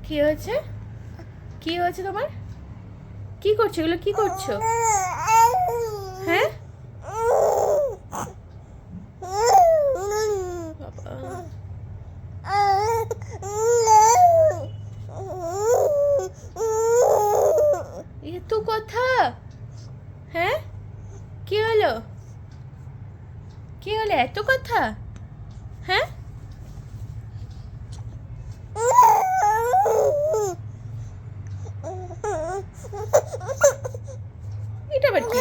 কি হয়েছে? কি হয়েছে তোমার? কি করছো এগুলো? কি করছো? হ্যাঁ এত কথা? হ্যাঁ কি হলো? কি হলো এত কথা? হ্যাঁ এটা আবার কি?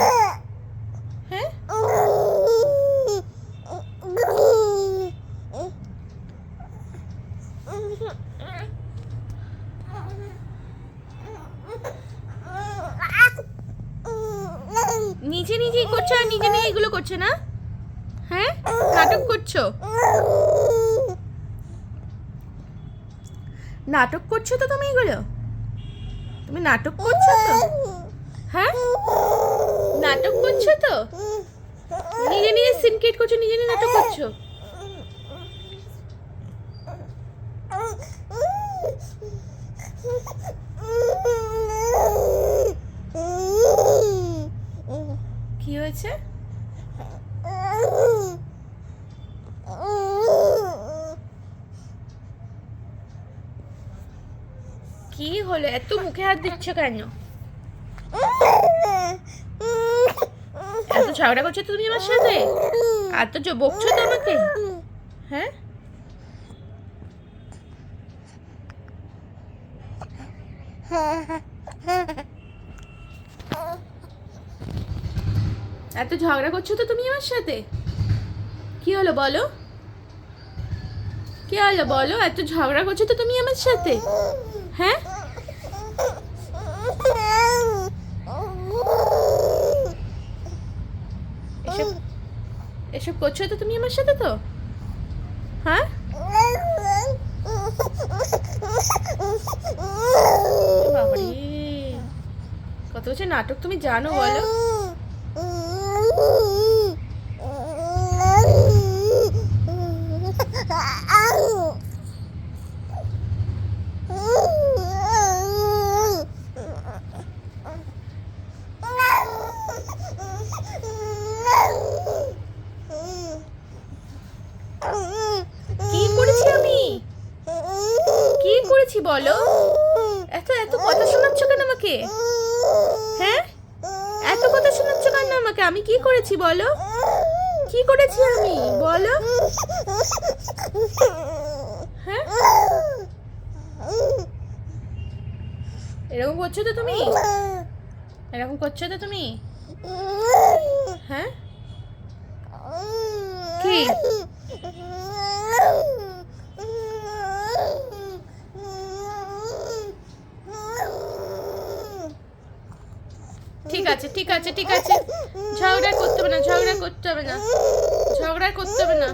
হ্যাঁ নিজে নিজেই করছো আর নিজে নিজে এগুলো করছো না? হ্যাঁ নাটক করছো? নাটক করছো তো তুমি এগুলো? তুমি নাটক করছো তো? হ্যাঁ নাটক করছো তো? নিজে নিজে সিন ক্রিয়েট করছো, নিজে নিজে নাটক করছো। কি হয়েছে? কি হলো? এত মুখে হাত দিচ্ছ কেন? এত ঝগড়া করছো তুমি আমার সাথে? এত বকছো তো আমাকে? হ্যাঁ এত ঝগড়া করছো তো তুমি আমার সাথে? কি হলো বলো? কি হলো বলো? এত ঝগড়া করছো তো তুমি আমার সাথে? হ্যাঁ এসব এসব করছো তো তুমি আমার সাথে তো? হ্যাঁ বাবারে, কত হচ্ছে নাটক তুমি জানো বলো? কি করেছি আমি? কি করেছি বলো? এত এত কথা শোনাচ্ছ কেন আমাকে? হ্যাঁ এত কথা শোনাচ্ছ কেন আমাকে? আমি কি করেছি বলো? কি করেছি আমি বলো? হ্যাঁ এরকম করছো তো তুমি? এরকম করছো তো তুমি? হ্যাঁ কি? ঠিক আছে ঠিক আছে ঠিক আছে, ঝগড়া করতে হবে না, ঝগড়া করতে হবে না, ঝগড়া করতে হবে না।